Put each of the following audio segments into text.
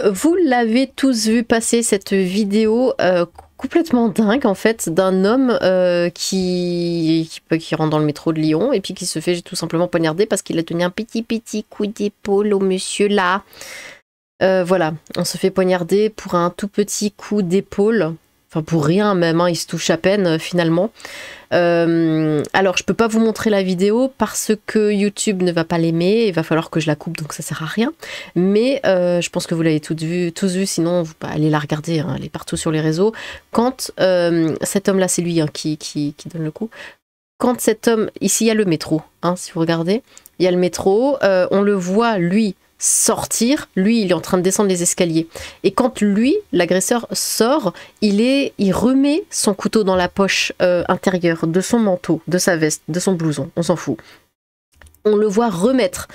Vous l'avez tous vu passer cette vidéo complètement dingue en fait d'un homme qui rentre dans le métro de Lyon et puis qui se fait tout simplement poignarder parce qu'il a tenu un petit coup d'épaule au monsieur là. Voilà, on se fait poignarder pour un tout petit coup d'épaule. Enfin pour rien même, hein, il se touche à peine finalement. Alors je peux pas vous montrer la vidéo parce que YouTube ne va pas l'aimer, il va falloir que je la coupe donc ça sert à rien. Mais je pense que vous l'avez tous vu, sinon vous allez la regarder, hein, elle est partout sur les réseaux. Quand cet homme là, c'est lui hein, qui donne le coup. Quand cet homme, ici il y a le métro, hein, si vous regardez, il y a le métro, on le voit lui sortir, lui il est en train de descendre les escaliers et quand lui l'agresseur sort, il remet son couteau dans la poche intérieure de son manteau, de sa veste, de son blouson, on s'en fout. On le voit remettre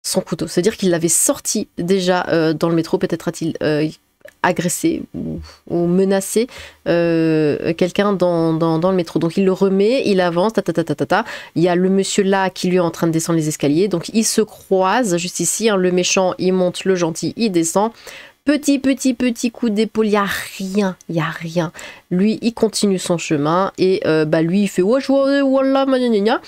son couteau, c'est-à-dire qu'il l'avait sorti déjà dans le métro, peut-être a-t-il agressé ou menacé quelqu'un dans le métro. Donc il le remet, il avance, il y a le monsieur là qui lui est en train de descendre les escaliers, donc ils se croisent juste ici, hein, le méchant il monte, le gentil il descend. Petit coup d'épaule, il n'y a rien. Lui, il continue son chemin et lui, il fait wesh, wallah, gna.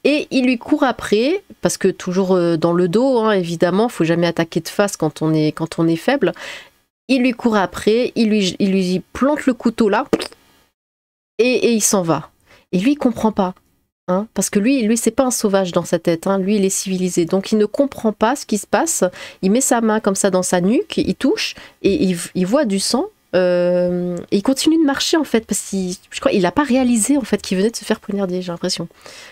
Et il lui court après, parce que toujours dans le dos, hein, évidemment, faut jamais attaquer de face quand on est faible. Il lui court après, il lui plante le couteau là, et il s'en va. Et lui, il comprend pas. Hein, parce que lui c'est pas un sauvage dans sa tête, hein, lui il est civilisé, donc il ne comprend pas ce qui se passe, il met sa main comme ça dans sa nuque, il touche, et il voit du sang, et il continue de marcher en fait, parce qu'il n'a pas réalisé en fait qu'il venait de se faire poignarder, j'ai l'impression.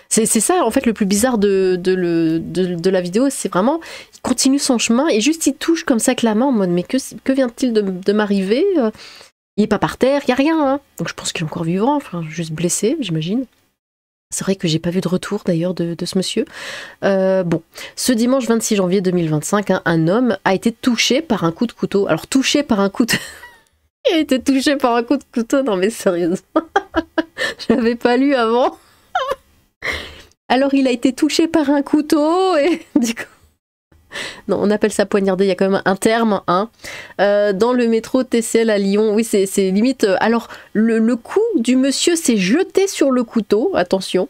C'est ça en fait le plus bizarre de la vidéo, c'est vraiment, il continue son chemin, et juste il touche comme ça avec la main, en mode mais que vient-il de m'arriver, il est pas par terre, il n'y a rien, hein. Donc je pense qu'il est encore vivant, enfin juste blessé j'imagine. C'est vrai que j'ai pas vu de retour d'ailleurs de ce monsieur. Bon, ce dimanche 26 janvier 2025, hein, un homme a été touché par un coup de couteau. Alors touché par un coup de... Il a été touché par un coup de couteau, non mais sérieusement. Je l'avais pas lu avant. Alors il a été touché par un couteau et du coup... Non, on appelle ça poignarder, il y a quand même un terme, hein. Dans le métro TCL à Lyon, oui, c'est limite... alors, le coup du monsieur s'est jeté sur le couteau, attention.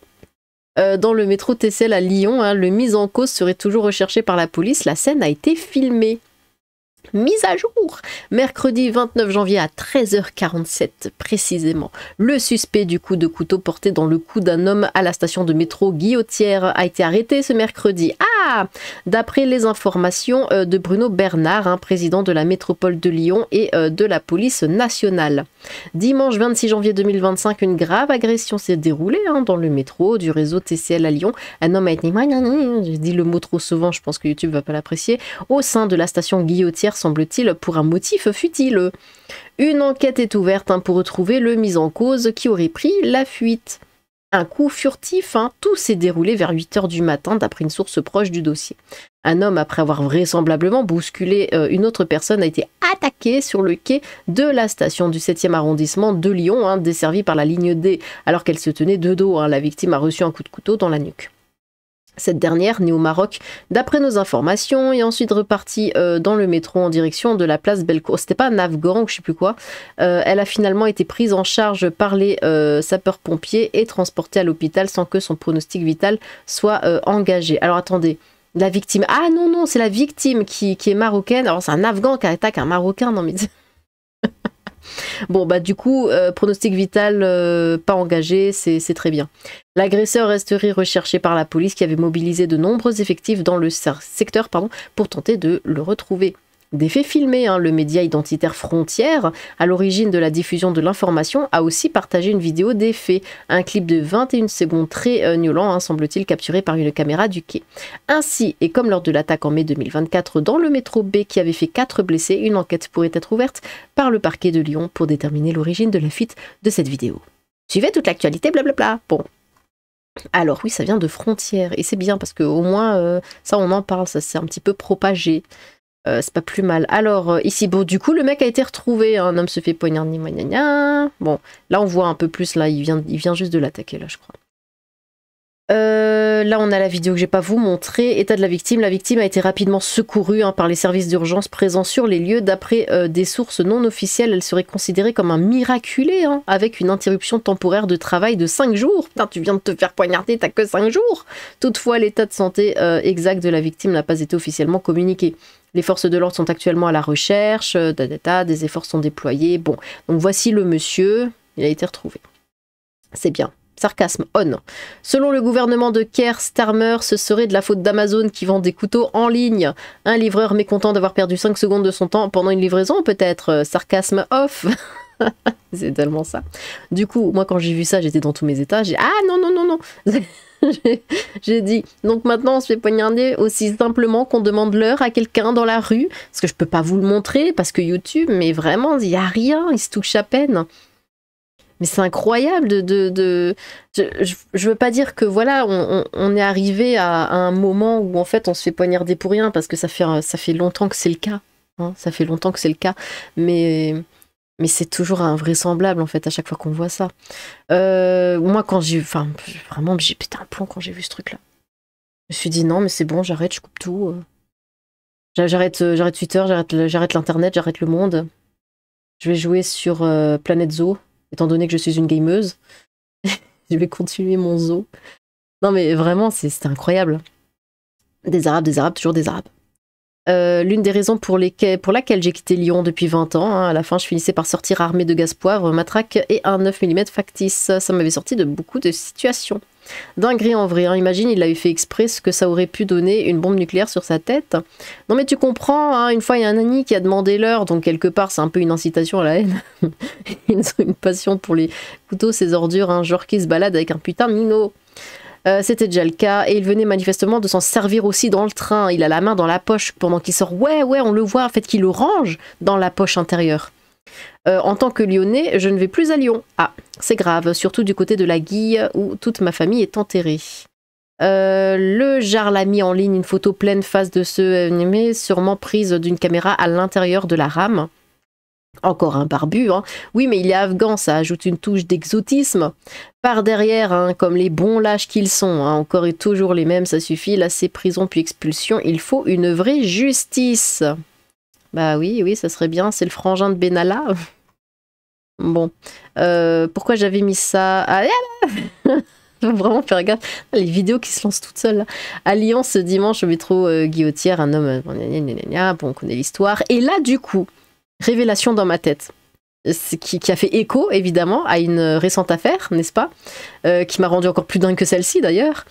Dans le métro TCL à Lyon, hein, le mis en cause serait toujours recherché par la police. La scène a été filmée. Mise à jour mercredi 29 janvier à 13h47 précisément. Le suspect du coup de couteau porté dans le cou d'un homme à la station de métro Guillotière a été arrêté ce mercredi. Ah, d'après les informations de Bruno Bernard, hein, président de la métropole de Lyon et de la police nationale. Dimanche 26 janvier 2025, une grave agression s'est déroulée hein, dans le métro du réseau TCL à Lyon. Un homme a été... J'ai dit le mot trop souvent, je pense que YouTube va pas l'apprécier. Au sein de la station Guillotière, semble-t-il, pour un motif futile. Une enquête est ouverte hein, pour retrouver le mis en cause qui aurait pris la fuite. Un coup furtif, hein, tout s'est déroulé vers 8h du matin d'après une source proche du dossier. Un homme, après avoir vraisemblablement bousculé une autre personne, a été attaqué sur le quai de la station du 7e arrondissement de Lyon, hein, desservie par la ligne D, alors qu'elle se tenait de dos. Hein. La victime a reçu un coup de couteau dans la nuque. Cette dernière, née au Maroc, d'après nos informations, est ensuite repartie dans le métro en direction de la place Bellecour. C'était pas un Afghan ou je sais plus quoi. Elle a finalement été prise en charge par les sapeurs-pompiers et transportée à l'hôpital sans que son pronostic vital soit engagé. Alors attendez, la victime... Ah non, c'est la victime qui est marocaine. Alors c'est un Afghan qui attaque un Marocain, non mais... Bon, bah du coup, pronostic vital pas engagé, c'est très bien. L'agresseur resterait recherché par la police qui avait mobilisé de nombreux effectifs dans le secteur pour tenter de le retrouver. Des faits filmés, hein, le média identitaire Frontières, à l'origine de la diffusion de l'information, a aussi partagé une vidéo des faits. Un clip de 21 secondes très violent, hein, semble-t-il, capturé par une caméra du quai. Ainsi, et comme lors de l'attaque en mai 2024 dans le métro B qui avait fait 4 blessés, une enquête pourrait être ouverte par le parquet de Lyon pour déterminer l'origine de la fuite de cette vidéo. Suivez toute l'actualité, blablabla. Bon. Alors oui, ça vient de Frontières, et c'est bien parce qu'au moins, ça on en parle, ça s'est un petit peu propagé. C'est pas plus mal. Alors, ici, bon, du coup, le mec a été retrouvé. Un homme se fait poignarder. Bon, là, on voit un peu plus. Là, il vient juste de l'attaquer, là, je crois. Là, on a la vidéo que j'ai pas vous montrer. État de la victime. La victime a été rapidement secourue par les services d'urgence présents sur les lieux. D'après des sources non officielles, elle serait considérée comme un miraculé, avec une interruption temporaire de travail de 5 jours. Putain, tu viens de te faire poignarder, t'as que 5 jours. Toutefois, l'état de santé exact de la victime n'a pas été officiellement communiqué. Les forces de l'ordre sont actuellement à la recherche. Des efforts sont déployés. Bon, donc voici le monsieur. Il a été retrouvé. C'est bien. Sarcasme on. Selon le gouvernement de Keir Starmer, ce serait de la faute d'Amazon qui vend des couteaux en ligne. Un livreur mécontent d'avoir perdu 5 secondes de son temps pendant une livraison, peut-être. Sarcasme off. C'est tellement ça. Du coup, moi quand j'ai vu ça, j'étais dans tous mes états. J'ai ah non, non, non, non. J'ai dit, donc maintenant on se fait poignarder aussi simplement qu'on demande l'heure à quelqu'un dans la rue. Parce que je peux pas vous le montrer, parce que YouTube, mais vraiment, il n'y a rien, il se touche à peine. Mais c'est incroyable je veux pas dire que voilà, on est arrivé à un moment où en fait on se fait poignarder pour rien, parce que ça fait longtemps que c'est le cas. Ça fait longtemps que c'est le cas. Mais c'est toujours invraisemblable en fait à chaque fois qu'on voit ça. Moi quand vraiment j'ai pété un plomb quand j'ai vu ce truc là. Je me suis dit non mais c'est bon, j'arrête, je coupe tout. J'arrête Twitter, j'arrête l'internet, j'arrête le monde. Je vais jouer sur Planète Zoo. Étant donné que je suis une gameuse, je vais continuer mon zoo. Non mais vraiment, c'était incroyable. Des Arabes, toujours des Arabes. L'une des raisons pour laquelle j'ai quitté Lyon depuis 20 ans, à la fin je finissais par sortir armée de gaz poivre, matraque et un 9 mm factice. Ça m'avait sorti de beaucoup de situations. Dinguerie en vrai, imagine il avait fait exprès ce que ça aurait pu donner une bombe nucléaire sur sa tête. Non mais tu comprends, une fois il y a un Annie qui a demandé l'heure, donc quelque part c'est un peu une incitation à la haine. Ils ont une passion pour les couteaux, ces ordures, genre qui se balade avec un putain de minot. C'était déjà le cas, et il venait manifestement de s'en servir aussi dans le train. Il a la main dans la poche pendant qu'il sort. Ouais, on le voit en fait qu'il le range dans la poche intérieure. En tant que Lyonnais, je ne vais plus à Lyon. Ah, c'est grave, surtout du côté de la Guille où toute ma famille est enterrée. Le Jar l'a mis en ligne une photo pleine face de ce animé, sûrement prise d'une caméra à l'intérieur de la rame. Encore un barbu, Oui, mais il est afghan, ça ajoute une touche d'exotisme. Par derrière, comme les bons lâches qu'ils sont, encore et toujours les mêmes, ça suffit. Là, c'est prison puis expulsion. Il faut une vraie justice. Bah oui, ça serait bien. C'est le frangin de Benalla. Bon. Pourquoi j'avais mis ça? Faut vraiment faire gaffe. Les vidéos qui se lancent toutes seules. Là. À Lyon, ce dimanche, au métro Guillotière, un homme... Bon, on connaît l'histoire. Et là, du coup... Révélation dans ma tête, qui a fait écho évidemment à une récente affaire, n'est-ce pas, qui m'a rendu encore plus dingue que celle-ci d'ailleurs,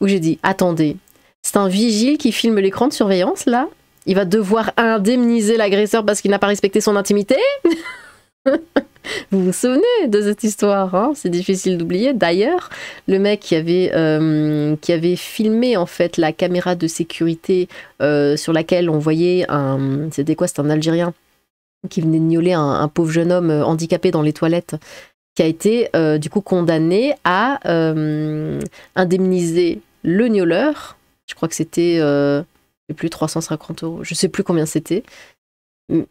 où j'ai dit attendez, c'est un vigile qui filme l'écran de surveillance là, il va devoir indemniser l'agresseur parce qu'il n'a pas respecté son intimité. Vous vous souvenez de cette histoire, c'est difficile d'oublier. D'ailleurs, le mec qui avait filmé en fait la caméra de sécurité sur laquelle on voyait c'était quoi, c'était un Algérien qui venait de gnoler un pauvre jeune homme handicapé dans les toilettes, qui a été du coup condamné à indemniser le gnoleur. Je crois que c'était plus 350 €, je sais plus combien c'était.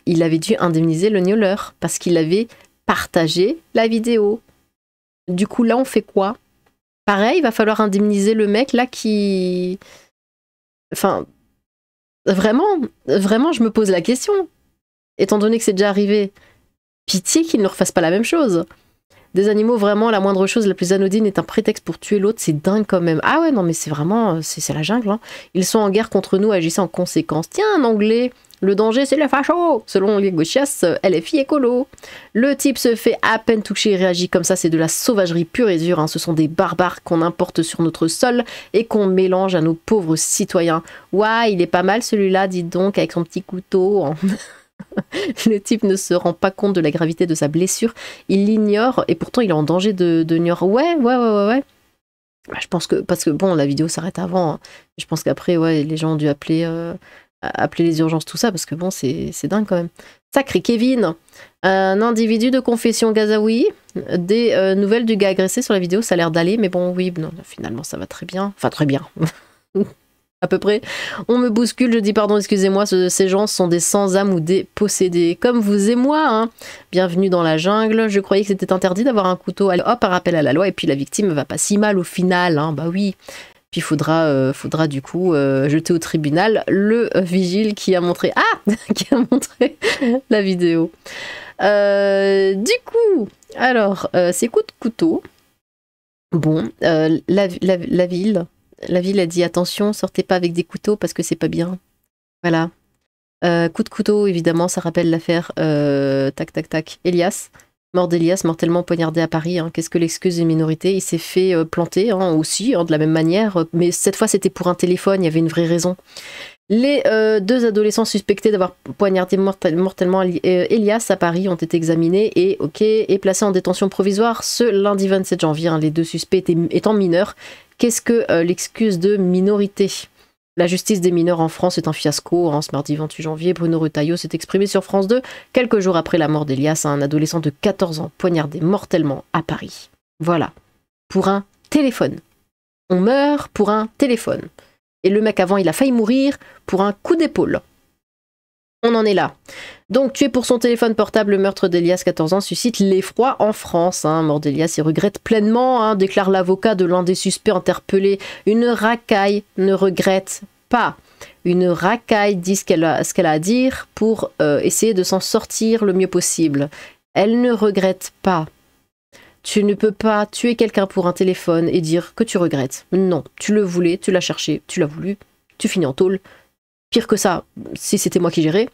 Il avait dû indemniser le gnoleur parce qu'il avait partagé la vidéo. Du coup là on fait quoi? Pareil, il va falloir indemniser le mec là qui... Enfin, vraiment je me pose la question. Étant donné que c'est déjà arrivé, pitié qu'ils ne refassent pas la même chose. Des animaux, vraiment, la moindre chose la plus anodine est un prétexte pour tuer l'autre, c'est dingue quand même. Ah ouais, non mais c'est vraiment, c'est la jungle. Ils sont en guerre contre nous, agissant en conséquence. Tiens, un anglais, le danger c'est le facho, selon les gauchias, LFI écolo. Le type se fait à peine toucher et réagit comme ça, c'est de la sauvagerie pure et dure. Ce sont des barbares qu'on importe sur notre sol et qu'on mélange à nos pauvres citoyens. Ouah, il est pas mal celui-là, dites donc, avec son petit couteau. Le type ne se rend pas compte de la gravité de sa blessure, il l'ignore et pourtant il est en danger de nuire. Ouais. Je pense que, parce que bon, la vidéo s'arrête avant. Je pense qu'après, les gens ont dû appeler les urgences, tout ça, parce que bon, c'est dingue quand même. Sacré Kevin, un individu de confession gazaoui. Des nouvelles du gars agressé sur la vidéo, ça a l'air d'aller, mais bon, oui, non, finalement ça va très bien. Enfin, très bien. à peu près. On me bouscule, je dis pardon, excusez-moi, ces gens sont des sans-âme ou des possédés, comme vous et moi, hein. Bienvenue dans la jungle, je croyais que c'était interdit d'avoir un couteau. Allez, hop, un rappel à la loi, et puis la victime va pas si mal au final, hein, bah oui. Puis faudra du coup jeter au tribunal le vigile qui a montré... Ah qui a montré la vidéo. Du coup, alors, ces coups de couteau... Bon, la ville a dit attention, sortez pas avec des couteaux parce que c'est pas bien. Voilà. Coup de couteau, évidemment, ça rappelle l'affaire tac tac tac. Elias, mort d'Elias, mortellement poignardé à Paris. Hein. Qu'est-ce que l'excuse des minorités? Il s'est fait planter hein, aussi, hein, de la même manière, mais cette fois c'était pour un téléphone, il y avait une vraie raison. Les deux adolescents suspectés d'avoir poignardé mortellement Elias à Paris ont été examinés et placés en détention provisoire ce lundi 27 janvier. Hein, les deux suspects étant mineurs. Qu'est-ce que l'excuse de minorité? La justice des mineurs en France est un fiasco. Hein, ce mardi 28 janvier, Bruno Retailleau s'est exprimé sur France 2 quelques jours après la mort d'Elias, un adolescent de 14 ans poignardé mortellement à Paris. Voilà. Pour un téléphone. On meurt pour un téléphone. Et le mec avant, il a failli mourir pour un coup d'épaule. On en est là. Donc, tué pour son téléphone portable, le meurtre d'Elias, 14 ans, suscite l'effroi en France. Hein. Mort d'Elias, il regrette pleinement, hein, déclare l'avocat de l'un des suspects interpellés. Une racaille ne regrette pas. Une racaille dit ce qu'elle a à dire pour essayer de s'en sortir le mieux possible. Elle ne regrette pas. Tu ne peux pas tuer quelqu'un pour un téléphone et dire que tu regrettes. Non, tu le voulais, tu l'as cherché, tu l'as voulu, tu finis en tôle. Pire que ça, si c'était moi qui gérais.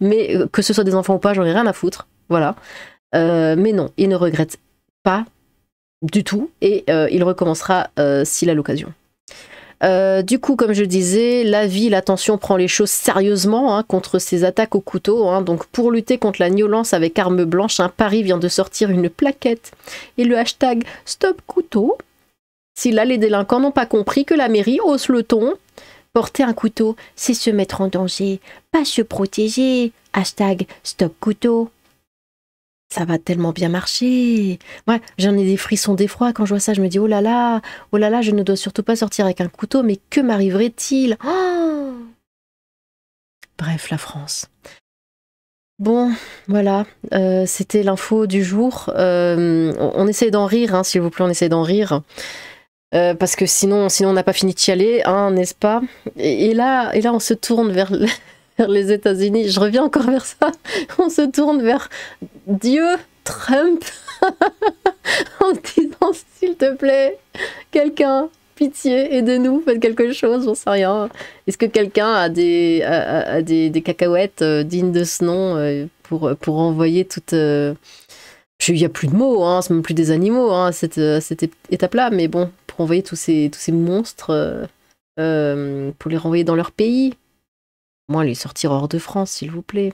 Mais que ce soit des enfants ou pas, j'en ai rien à foutre. Voilà. Mais non, il ne regrette pas du tout et il recommencera s'il a l'occasion. Du coup, comme je disais, la ville, attention, prend les choses sérieusement hein, contre ces attaques au couteau. Hein. Donc, pour lutter contre la violence avec arme blanche, hein, Paris vient de sortir une plaquette et le hashtag Stop Couteau. Si là, les délinquants n'ont pas compris que la mairie hausse le ton, porter un couteau, c'est se mettre en danger, pas se protéger. Hashtag Stop Couteau. Ça va tellement bien marcher. Ouais, j'en ai des frissons d'effroi quand je vois ça. Je me dis, oh là là, je ne dois surtout pas sortir avec un couteau, mais que m'arriverait-il? Oh bref, la France. Bon, voilà, c'était l'info du jour. On essaie d'en rire, hein, s'il vous plaît, on essaie d'en rire. Parce que sinon on n'a pas fini de chialer, hein, n'est-ce pas? Et là, on se tourne vers les États-Unis. Je reviens encore vers ça. On se tourne vers Dieu, Trump, en disant s'il te plaît, quelqu'un, pitié, aidez-nous, faites quelque chose, j'en sais rien. Est-ce que quelqu'un a des cacahuètes dignes de ce nom pour envoyer toute... Il n'y a plus de mots, hein, c'est même plus des animaux hein, à cette étape-là, mais bon, pour envoyer tous ces monstres, pour les renvoyer dans leur pays. Moi, les sortir hors de France, s'il vous plaît.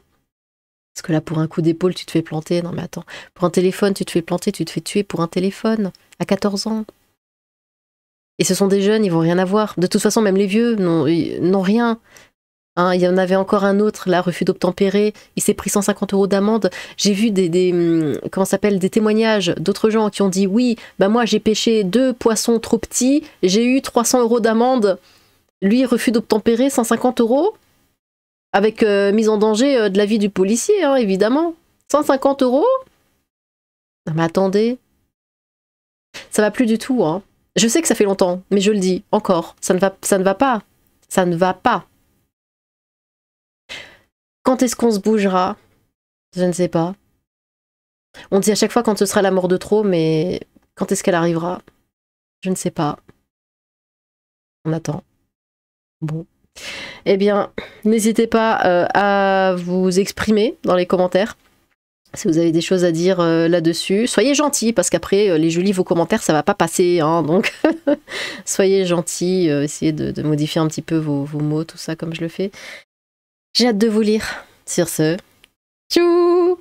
Parce que là, pour un coup d'épaule, tu te fais planter. Non, mais attends. Pour un téléphone, tu te fais planter, tu te fais tuer pour un téléphone à 14 ans. Et ce sont des jeunes, ils vont rien avoir. De toute façon, même les vieux n'ont rien. Hein, il y en avait encore un autre, là, refus d'obtempérer. Il s'est pris 150 € d'amende. J'ai vu comment ça s'appelle, des témoignages d'autres gens qui ont dit oui, bah moi j'ai pêché 2 poissons trop petits, j'ai eu 300 € d'amende. Lui, refus d'obtempérer, 150 €. Avec mise en danger de la vie du policier, hein, évidemment. 150 €? Non mais attendez. Ça va plus du tout. Hein. Je sais que ça fait longtemps, mais je le dis encore. Ça ne va pas. Ça ne va pas. Quand est-ce qu'on se bougera? Je ne sais pas. On dit à chaque fois quand ce sera la mort de trop, mais quand est-ce qu'elle arrivera? Je ne sais pas. On attend. Bon. Eh bien, n'hésitez pas à vous exprimer dans les commentaires si vous avez des choses à dire là-dessus. Soyez gentils, parce qu'après, les jolis, vos commentaires, ça va pas passer. Hein, donc, soyez gentils, essayez de modifier un petit peu vos mots, tout ça, comme je le fais. J'ai hâte de vous lire. Sur ce, tchou!